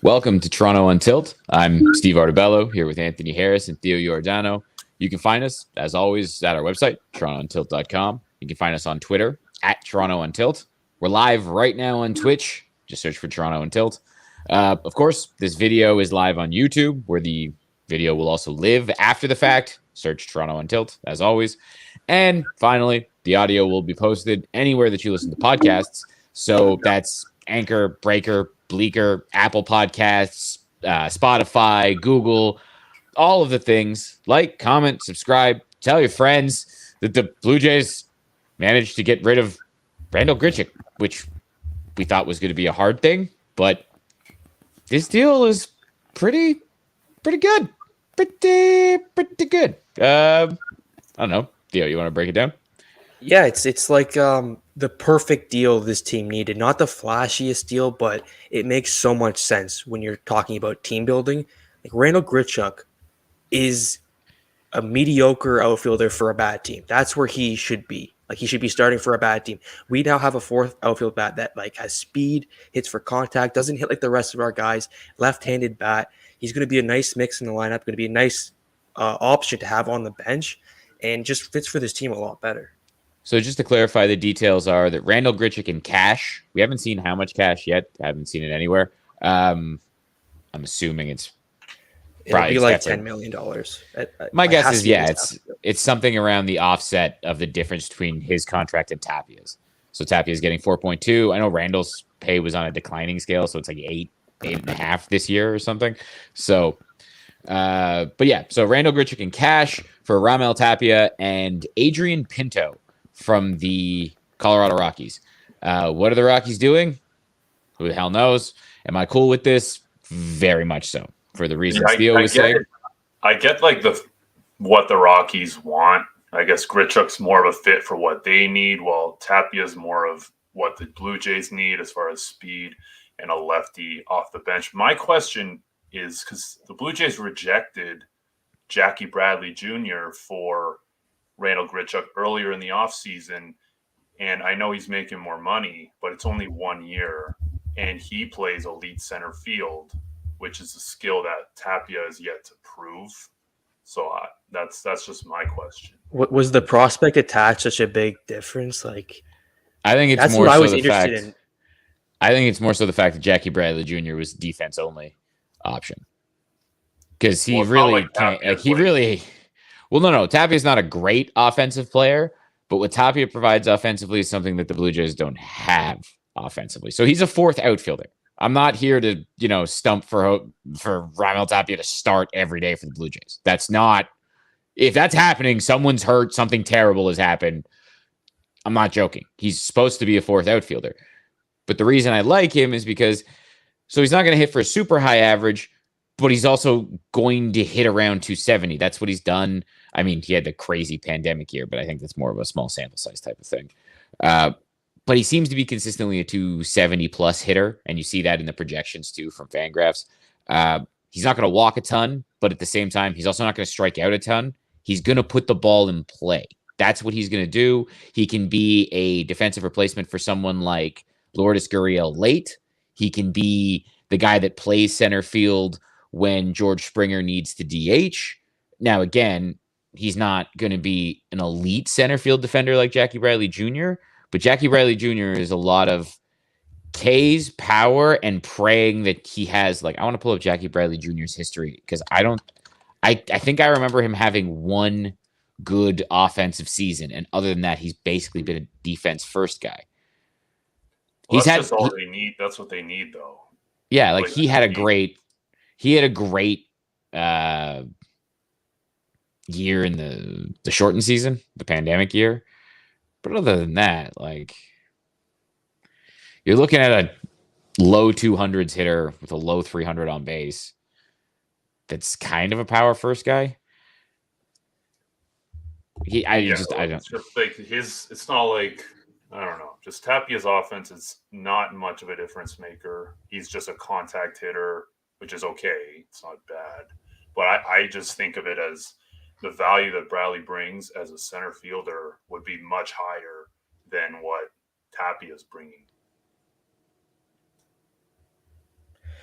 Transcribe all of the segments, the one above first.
Welcome to Toronto on Tilt. I'm Steve Artabello here with Anthony Harris and Theo Giordano. You can find us, as always, at our website, torontoontilt.com. You can find us on Twitter, at Toronto on Tilt. We're live right now on Twitch. Just search for Toronto on Tilt. Of course, this video is live on YouTube, where the video will also live after the fact. Search Toronto on Tilt, as always. And finally, the audio will be posted anywhere that you listen to podcasts. So that's Anchor, Breaker, Bleaker, Apple Podcasts, Spotify, Google, all of the things. Like, comment, subscribe, tell your friends that the Blue Jays managed to get rid of Randal Grichuk, which we thought was going to be a hard thing, but this deal is pretty good. Pretty good. I don't know. Theo, you want to break it down? Yeah, it's like the perfect deal this team needed. Not the flashiest deal, but it makes so much sense when you're talking about team building. Like Randal Grichuk is a mediocre outfielder for a bad team. That's where he should be. Like he should be starting for a bad team. We now have a fourth outfield bat that like has speed, hits for contact, doesn't hit like the rest of our guys. Left-handed bat. He's going to be a nice mix in the lineup. Going to be a nice option to have on the bench, and just fits for this team a lot better. So just to clarify, the details are that Randal Grichuk in cash. We haven't seen how much cash yet. I haven't seen it anywhere. I'm assuming it's It'll be like definitely $10 million. My guess is, yeah, it's something around the offset of the difference between his contract and Tapia's. So Tapia's getting 4.2. I know Randall's pay was on a declining scale, so it's like 8.5 this year or something. So, but yeah, so Randal Grichuk in cash for Raimel Tapia and Adrian Pinto from the Colorado Rockies. What are the Rockies doing? Who the hell knows? Am I cool with this? Very much so. For the reasons Theo was saying. I get like what the Rockies want. I guess Grichuk's more of a fit for what they need, while Tapia's more of what the Blue Jays need as far as speed and a lefty off the bench. My question is, because the Blue Jays rejected Jackie Bradley Jr. for Randal Grichuk earlier in the offseason, and I know he's making more money, but it's only 1 year, and he plays elite center field, which is a skill that Tapia is yet to prove. So that's just my question. What was the prospect attached such a big difference? Like, I think it's more so the fact. I think it's more so the fact that Jackie Bradley Jr. was defense only option, because he really can't. Like he really. Well, no. Tapia's not a great offensive player, but what Tapia provides offensively is something that the Blue Jays don't have offensively. So he's a fourth outfielder. I'm not here to, stump for Raimel Tapia to start every day for the Blue Jays. That's not. If that's happening, someone's hurt, something terrible has happened. I'm not joking. He's supposed to be a fourth outfielder. But the reason I like him is because, so he's not going to hit for a super high average, but he's also going to hit around 270. That's what he's done. I mean, he had the crazy pandemic year, but I think that's more of a small sample size type of thing. But he seems to be consistently a 270 plus hitter, and you see that in the projections too from Fangraphs. He's not going to walk a ton, but at the same time, he's also not going to strike out a ton. He's going to put the ball in play. That's what he's going to do. He can be a defensive replacement for someone like Lourdes Gurriel late. He can be the guy that plays center field when George Springer needs to DH. Now, again, he's not going to be an elite center field defender like Jackie Bradley Jr., but Jackie Bradley Jr. is a lot of K's, power, and praying that he has. Like, I want to pull up Jackie Bradley Jr.'s history because I think I remember him having one good offensive season, and other than that, he's basically been a defense first guy. Well, that's all they need. That's what they need, though. Yeah, like he had a great year in the shortened season, the pandemic year. But other than that, like, you're looking at a low 200s hitter with a low 300 on base. That's kind of a power first guy. I don't. It's just like it's not like, I don't know. Just Tapia's offense is not much of a difference maker. He's just a contact hitter, which is okay. It's not bad. But I just think of it as the value that Bradley brings as a center fielder would be much higher than what Tapia is bringing.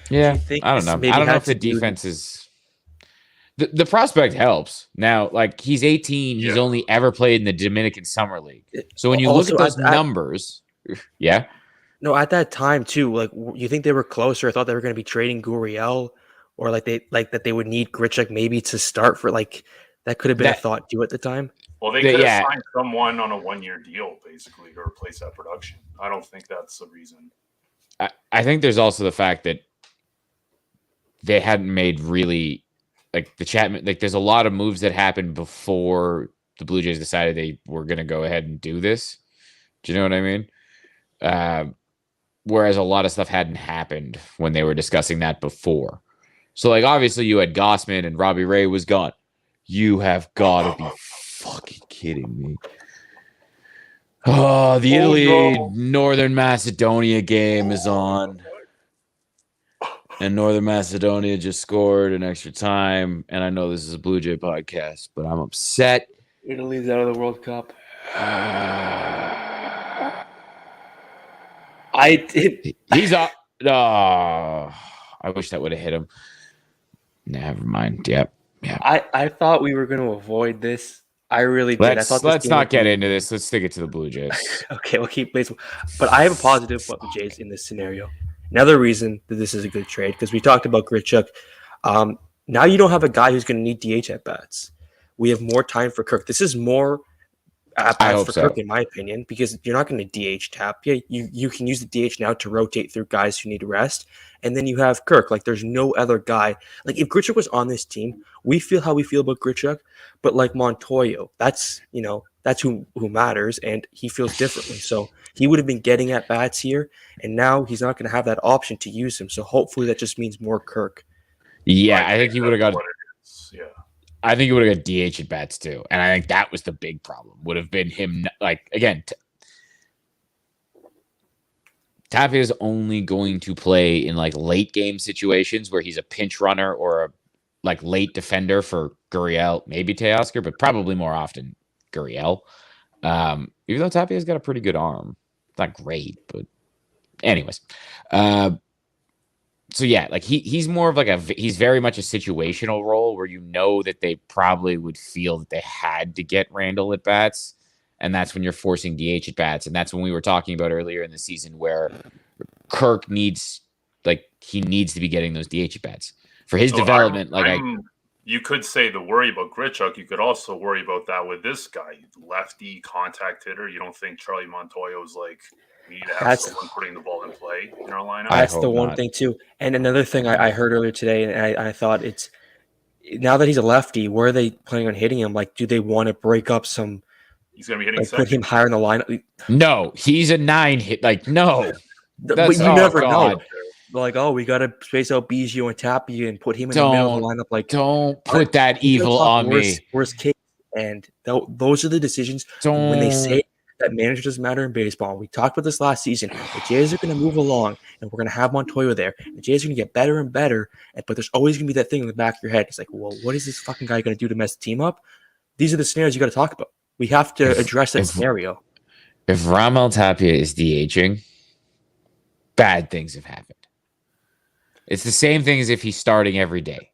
Yeah, I don't know. I don't know if the defense is the prospect helps. Now, like he's 18, he's only ever played in the Dominican Summer League. So when you look at those numbers, yeah. No, at that time too, like you think they were closer? I thought they were going to be trading Gurriel, or like that they would need Grichuk maybe to start for like that could have been a thought too at the time. Well, they could have signed someone on a 1-year deal basically to replace that production. I don't think that's the reason. I think there's also the fact that they hadn't made really like the Chapman. Like there's a lot of moves that happened before the Blue Jays decided they were going to go ahead and do this. Do you know what I mean? Whereas a lot of stuff hadn't happened when they were discussing that before. So, like, obviously you had Gossman and Robbie Ray was gone. You have got to be fucking kidding me. Oh, the Italy-Northern Macedonia game is on. And Northern Macedonia just scored an extra time. And I know this is a Blue Jay podcast, but I'm upset. Italy's out of the World Cup. He's up. Oh, I wish that would have hit him. Never mind. Yep. I thought we were going to avoid this. I really did. Let's not get into this. Let's stick it to the Blue Jays. Okay, we'll keep baseball. But I have a positive about the Jays in this scenario. Another reason that this is a good trade, because we talked about Grichuk. Now you don't have a guy who's going to need DH at bats. We have more time for Kirk. This is more at bats for Kirk, in my opinion, because you're not going to DH Tapia. You can use the DH now to rotate through guys who need rest. And then you have Kirk. Like, there's no other guy. Like, if Grichuk was on this team, we feel how we feel about Grichuk. But like Montoyo, that's who matters, and he feels differently. So he would have been getting at bats here, and now he's not going to have that option to use him. So hopefully that just means more Kirk. Yeah, I think he would have got. Yeah, I think he would have got DH at bats too, and I think that was the big problem. Would have been him. Like again, Tapia is only going to play in like late game situations where he's a pinch runner or a like late defender for Gurriel, maybe Teoscar, but probably more often Gurriel. Even though Tapia's got a pretty good arm, it's not great, but anyways. So yeah, like he's more of like he's very much a situational role where you know that they probably would feel that they had to get Randal at bats, and that's when you're forcing DH at bats, and that's when we were talking about earlier in the season where Kirk needs to be getting those DH at bats for his development. You could say the worry about Grichuk. You could also worry about that with this guy, lefty contact hitter. You don't think Charlie Montoyo is like, we need to have someone putting the ball in play in our lineup? That's the one thing too. And another thing I heard earlier today, and I thought it's now that he's a lefty, where are they planning on hitting him? Like, do they want to break up some? He's going to be hitting put him higher in the lineup. No, he's a 9 hit. Like, no, but you never know. Like, we got to space out Biggio and Tapia and put him in the middle of the lineup. Like, don't put that evil on me. Worst case, and those are the decisions when they say that manager doesn't matter in baseball. We talked about this last season. The Jays are going to move along, and we're going to have Montoyo there. The Jays are going to get better and better, but there's always going to be that thing in the back of your head. It's like, well, what is this fucking guy going to do to mess the team up? These are the scenarios you got to talk about. We have to address that scenario. If Raimel Tapia is DHing, bad things have happened. It's the same thing as if he's starting every day.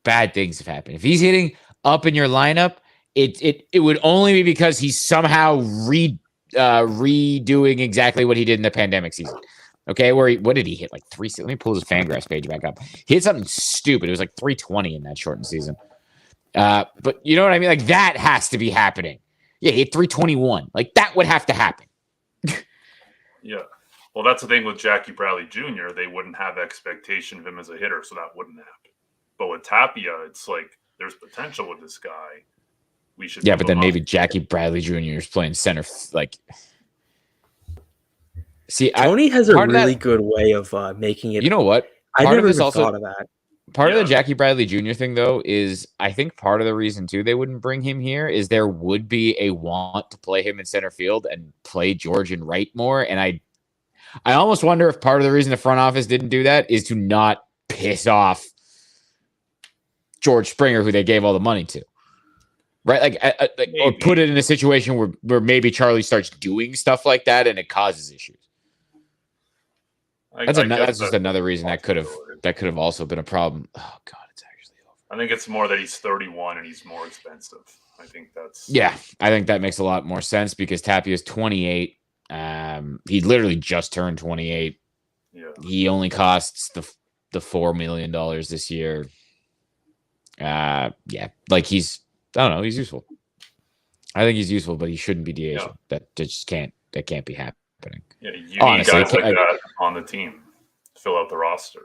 Bad things have happened. If he's hitting up in your lineup, it would only be because he's somehow redoing exactly what he did in the pandemic season. Okay, what did he hit? Like 3? Let me pull his Fangraphs page back up. He hit something stupid. It was like 320 in that shortened season. But you know what I mean? Like that has to be happening. Yeah, he hit 321. Like that would have to happen. Yeah. Well, that's the thing with Jackie Bradley Jr. They wouldn't have expectation of him as a hitter, so that wouldn't happen. But with Tapia, it's like there's potential with this guy. We should. Yeah, but then maybe Jackie Bradley Jr. is playing center. Like, see, Tony has a really good way of making it. You know what? I never even thought of that. Part of the Jackie Bradley Jr. thing, though, is I think part of the reason, too, they wouldn't bring him here is there would be a want to play him in center field and play George and Wright more. And I almost wonder if part of the reason the front office didn't do that is to not piss off George Springer, who they gave all the money to. Right? Or put it in a situation where maybe Charlie starts doing stuff like that and it causes issues. That's just another reason that could have that could have also been a problem. Oh God, it's actually over. I think it's more that he's 31 and he's more expensive. I think that's I think that makes a lot more sense because Tapia is 28. He literally just turned 28. Yeah. He only costs the $4 million this year. Like he's useful. I think he's useful, but he shouldn't be DH. Yeah. That can't be happening. Yeah, you need guys like that on the team to fill out the roster.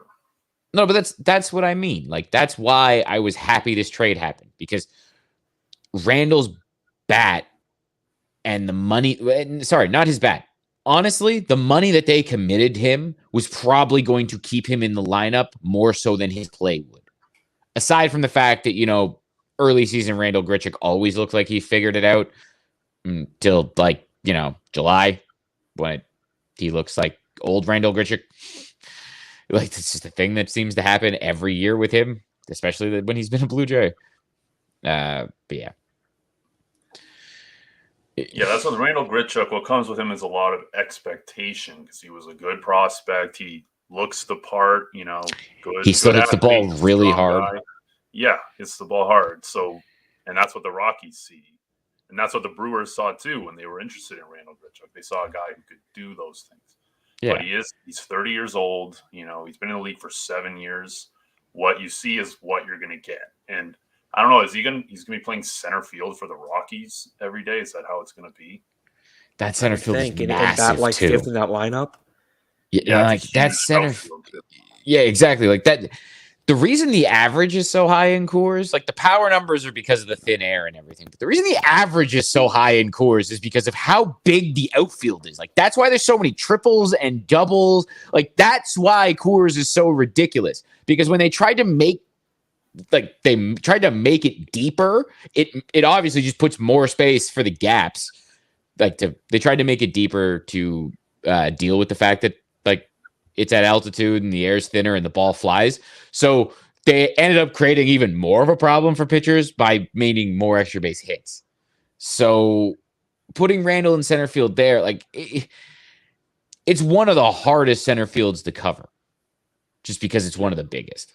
No, but that's what I mean. Like that's why I was happy this trade happened because Randal's bat and the money. Sorry, not his bat. Honestly, the money that they committed him was probably going to keep him in the lineup more so than his play would. Aside from the fact that, early season Randal Grichuk always looked like he figured it out until July when he looks like old Randal Grichuk. Like, it's just a thing that seems to happen every year with him, especially when he's been a Blue Jay. But yeah. Yeah, that's what Randal Grichuk, what comes with him is a lot of expectation because he was a good prospect. He looks the part, good. He still hits the ball really hard. Guy. Yeah, hits the ball hard. So, and that's what the Rockies see. And that's what the Brewers saw too when they were interested in Randal Grichuk. They saw a guy who could do those things. Yeah. But he's 30 years old. He's been in the league for 7 years. What you see is what you're going to get. And I don't know, he's going to be playing center field for the Rockies every day? Is that how it's going to be? That center field is massive, and bat like too. Fifth in that lineup? Yeah, like that center field. Yeah, exactly. Like that. The reason the average is so high in Coors, like the power numbers are because of the thin air and everything. But the reason the average is so high in Coors is because of how big the outfield is. Like that's why there's so many triples and doubles. Like that's why Coors is so ridiculous. Because when they tried to make it deeper, it obviously just puts more space for the gaps. They tried to make it deeper to deal with the fact that it's at altitude and the air's thinner and the ball flies. So they ended up creating even more of a problem for pitchers by making more extra base hits. So putting Randal in center field there, it's one of the hardest center fields to cover just because it's one of the biggest.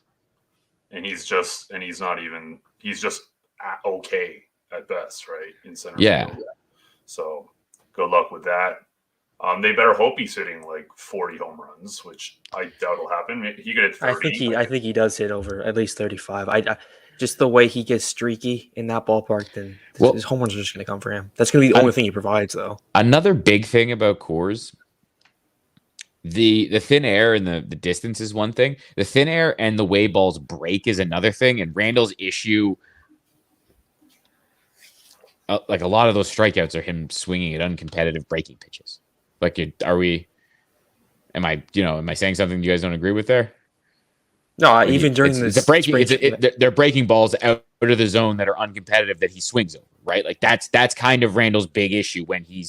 And he's just okay at best, right? In center field. So good luck with that. They better hope he's hitting like 40 home runs, which I doubt will happen. He could hit 30. I think he does hit over at least 35. I just the way he gets streaky in that ballpark, then his home runs are just going to come for him. That's going to be the only thing he provides, though. Another big thing about Coors, the thin air and the distance is one thing. The thin air and the way balls break is another thing. And Randall's issue, like a lot of those strikeouts are him swinging at uncompetitive breaking pitches. Like, am I saying something you guys don't agree with there? No, even during they're breaking balls out of the zone that are uncompetitive that he swings over, right? Like that's kind of Randall's big issue when he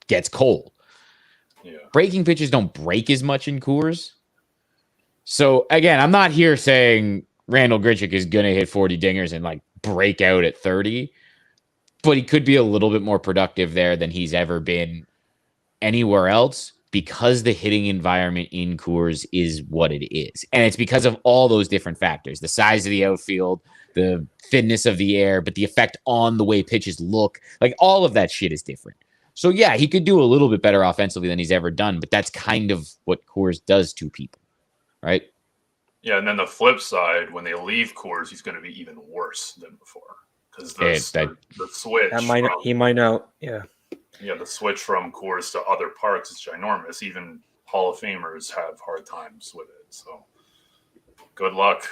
gets cold. Yeah. Breaking pitches don't break as much in Coors. So again, I'm not here saying Randal Grichuk is gonna hit 40 dingers and break out at 30, but he could be a little bit more productive there than he's ever been anywhere else because the hitting environment in Coors is what it is. And it's because of all those different factors, the size of the outfield, the thinness of the air, but the effect on the way pitches look, all of that shit is different. So yeah, he could do a little bit better offensively than he's ever done, but that's kind of what Coors does to people, right? Yeah, and then the flip side, when they leave Coors, he's going to be even worse than before because the switch. He might not, yeah. Yeah, the switch from Coors to other parks is ginormous. Even Hall of Famers have hard times with it. So, good luck.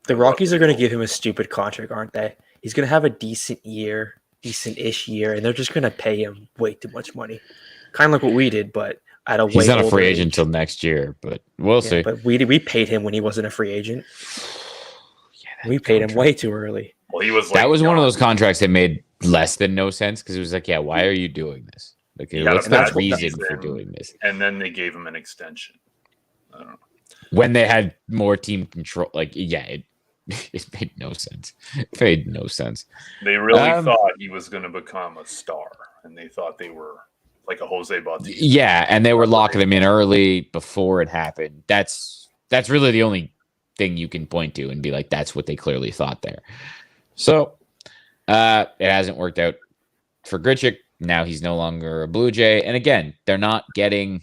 The Rockies are going to give him a stupid contract, aren't they? He's going to have a decent-ish year, and they're just going to pay him way too much money. Kind of like what we did, but at a way He's not a free agent until next year, but we'll see. But we paid him when he wasn't a free agent. We paid him way too early. Well, he was that was one of those contracts that made less than no sense because it was why are you doing this? What's the reason for doing this? And then they gave him an extension. I don't know. When they had more team control, it made no sense. It made no sense. They really thought he was going to become a star, and they thought they were like a Jose Bautista. Yeah, and they were locking him in early before it happened. That's really the only thing you can point to and be like, that's what they clearly thought there. So it hasn't worked out for Grichuk. Now he's no longer a Blue Jay. And again, they're not getting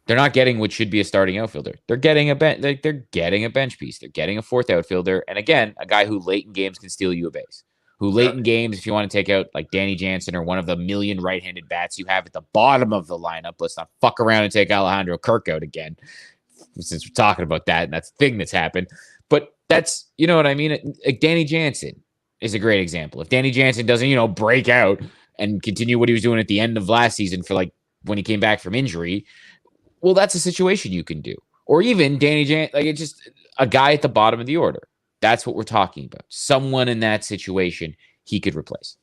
what should be a starting outfielder. They're getting a bench piece. They're getting a fourth outfielder. And again, a guy who late in games can steal you a base. Who late in games, if you want to take out like Danny Jansen or one of the million right-handed bats you have at the bottom of the lineup, let's not fuck around and take Alejandro Kirk out again, since we're talking about that, and that's the thing that's happened. But that's, you know what I mean? Like Danny Jansen is a great example. If Danny Jansen doesn't, break out and continue what he was doing at the end of last season for like when he came back from injury, well, that's a situation you can do. Or even Danny Jansen, like it's just a guy at the bottom of the order. That's what we're talking about. Someone in that situation he could replace.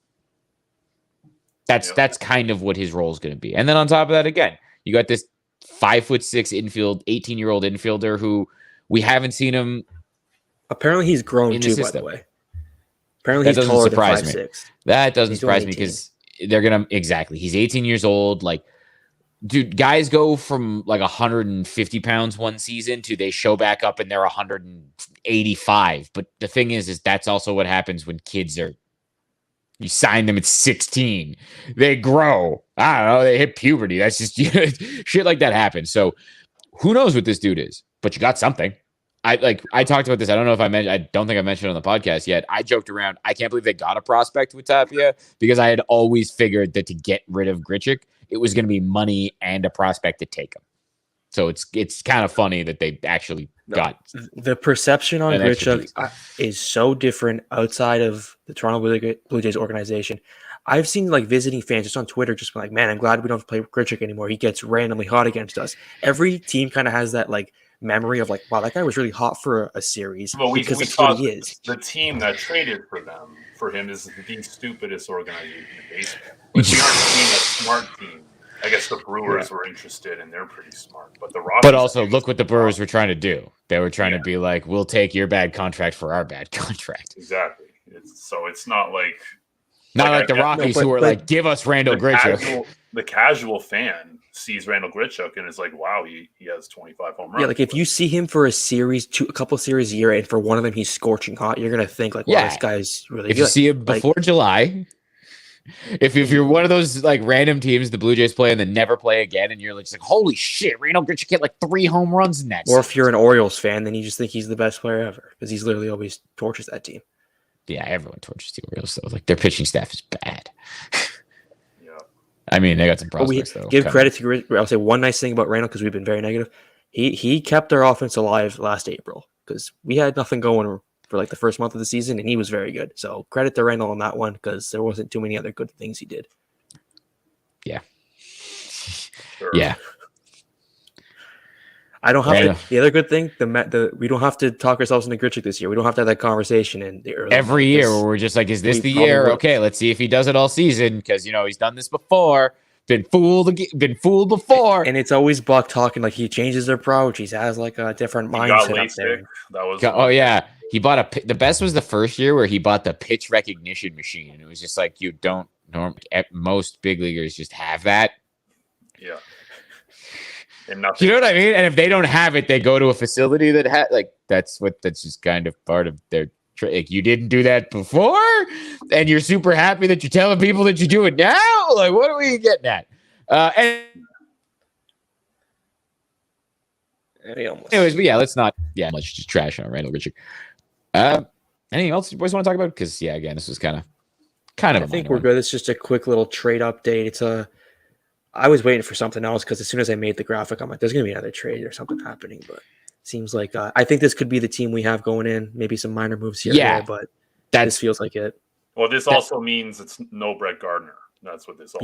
That's kind of what his role is going to be. And then on top of that, again, you got this 5'6" infield, 18-year-old infielder who we haven't seen him. Apparently, he's grown too. By the way, apparently he's taller than 5'6". That doesn't surprise me because they're gonna He's 18 years old. Like, dude, guys go from like 150 pounds one season to they show back up and they're 185. But the thing is that's also what happens when kids are. You sign them at 16. They grow. I don't know. They hit puberty. That's just shit like that happens. So who knows what this dude is? But you got something. I talked about this. I don't know if I mentioned. I don't think I mentioned it on the podcast yet. I joked around. I can't believe they got a prospect with Tapia because I had always figured that to get rid of Grichuk, it was going to be money and a prospect to take him. So it's kind of funny that they actually got the perception on Grichuk is so different outside of the Toronto Blue Jays organization. I've seen like visiting fans just on Twitter just be like, man, I'm glad we don't have to play Grichuk anymore. He gets randomly hot against us. Every team kind of has that like memory of like, wow, that guy was really hot for a series. Well, we what he is. The team that traded for him is the stupidest organization in baseball. But we aren't seeing a smart team. I guess the Brewers were interested, and they're pretty smart. But the Rockies. But also, look what the Brewers were trying to do. They were trying to be like, "We'll take your bad contract for our bad contract." Exactly. It's not like the Rockies who were like, "Give us Randal Grichuk." The casual fan sees Randal Grichuk and is like, "Wow, he has 25 home runs." Yeah, like if you see him for a couple series a year, and for one of them he's scorching hot, you're gonna think like, "Wow, this guy's really good." If you see him before July. If you're one of those like random teams the Blue Jays play and then never play again, and you're like, holy shit, Randal Grichuk hit like 3 home runs in that. Or if you're an Orioles fan, then you just think he's the best player ever because he's literally always tortures that team. Yeah, everyone tortures the Orioles though. Like their pitching staff is bad. Yeah, I mean they got some prospects though. Give credit to. I'll say one nice thing about Randal because we've been very negative. He kept our offense alive last April because we had nothing going for like the first month of the season, and he was very good. So credit to Randal on that one because there wasn't too many other good things he did. Yeah. Sure. Yeah. I don't have to. The other good thing, we don't have to talk ourselves into Grichuk this year. We don't have to have that conversation in the early every year where we're just like, is this the year? Okay, let's see if he does it all season because he's done this before. Been fooled before. And it's always Buck talking like he changes their approach. He has like a different mindset up there. That was he bought the best was the first year where he bought the pitch recognition machine, and it was just like you don't most big leaguers just have that. Yeah. And nothing. You know what I mean? And if they don't have it, they go to a facility that that's just kind of part of their trick. You didn't do that before, and you're super happy that you're telling people that you do it now. Like, what are we getting at? Anyways, but let's not much just trash on Randal Grichuk. Anything else you boys want to talk about? Because again, this was kind of. I think we're good. It's just a quick little trade update. I was waiting for something else because as soon as I made the graphic, I'm like, there's gonna be another trade or something happening. But it seems like I think this could be the team we have going in. Maybe some minor moves here, but this feels like it. Well, this also means it's no Brett Gardner. That's what this.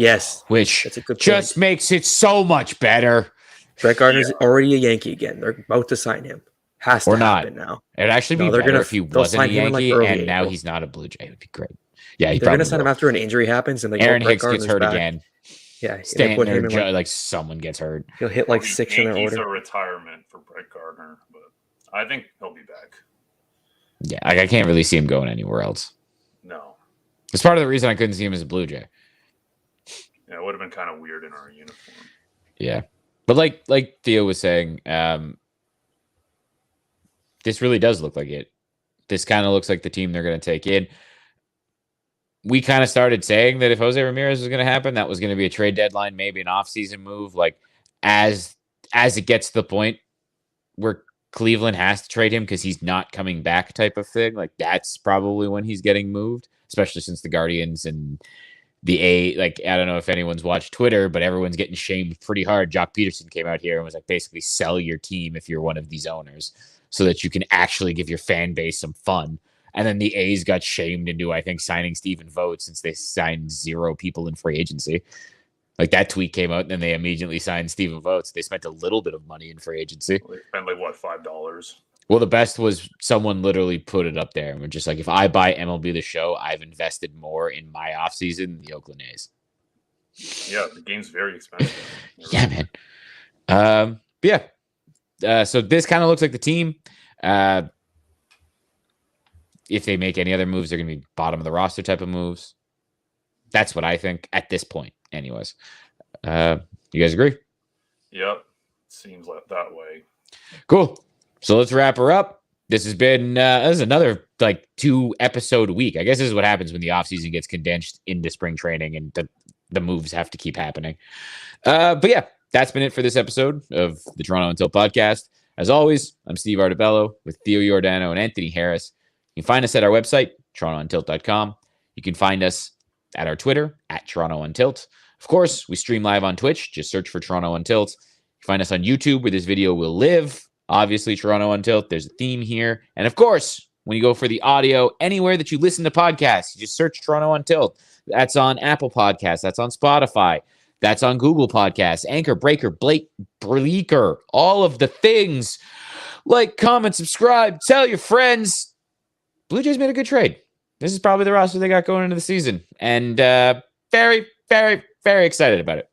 Which that's a good just makes it so much better. Brett Gardner's already a Yankee again. They're about to sign him. Has to happen now. It'd actually be better if he wasn't a Yankee and now he's not a Blue Jay. It would be great. Yeah, they're going to sign him after an injury happens and Aaron Hicks gets hurt again. Yeah, staying there like someone gets hurt. He'll hit like 6 in their order. A retirement for Brett Gardner, but I think he'll be back. Yeah, I can't really see him going anywhere else. No, it's part of the reason I couldn't see him as a Blue Jay. Yeah, it would have been kind of weird in our uniform. Yeah, but like Theo was saying, this really does look like it. This kind of looks like the team they're going to take in. We kind of started saying that if Jose Ramirez was going to happen, that was going to be a trade deadline, maybe an offseason move. Like as it gets to the point where Cleveland has to trade him because he's not coming back type of thing, like that's probably when he's getting moved, especially since the Guardians and the like, I don't know if anyone's watched Twitter, but everyone's getting shamed pretty hard. Jock Peterson came out here and was like, basically sell your team if you're one of these owners so that you can actually give your fan base some fun. And then the A's got shamed into, I think, signing Stephen Vogt since they signed 0 people in free agency. Like that tweet came out and then they immediately signed Stephen Vogt. So they spent a little bit of money in free agency. They spent like what, $5? Well, the best was someone literally put it up there and we're just like, if I buy MLB The Show, I've invested more in my offseason than the Oakland A's. Yeah, the game's very expensive. Yeah, man. So this kind of looks like the team. If they make any other moves, they're going to be bottom of the roster type of moves. That's what I think at this point, anyways. You guys agree? Yep. Seems like that way. Cool. So let's wrap her up. This has been this is another like 2-episode week. I guess this is what happens when the offseason gets condensed into spring training and the moves have to keep happening. But yeah, that's been it for this episode of the Toronto Until podcast. As always, I'm Steve Artabello with Theo Giordano and Anthony Harris. You can find us at our website, torontountilt.com. You can find us at our Twitter, at Toronto Untilt. Of course, we stream live on Twitch. Just search for Toronto Untilt. You can find us on YouTube, where this video will live. Obviously, Toronto Untilt. There's a theme here. And of course, when you go for the audio, anywhere that you listen to podcasts, you just search Toronto Untilt. That's on Apple Podcasts. That's on Spotify. That's on Google Podcasts, Anchor, Breaker, Breaker, all of the things. Like, comment, subscribe, tell your friends. Blue Jays made a good trade. This is probably the roster they got going into the season. And very, very, very excited about it.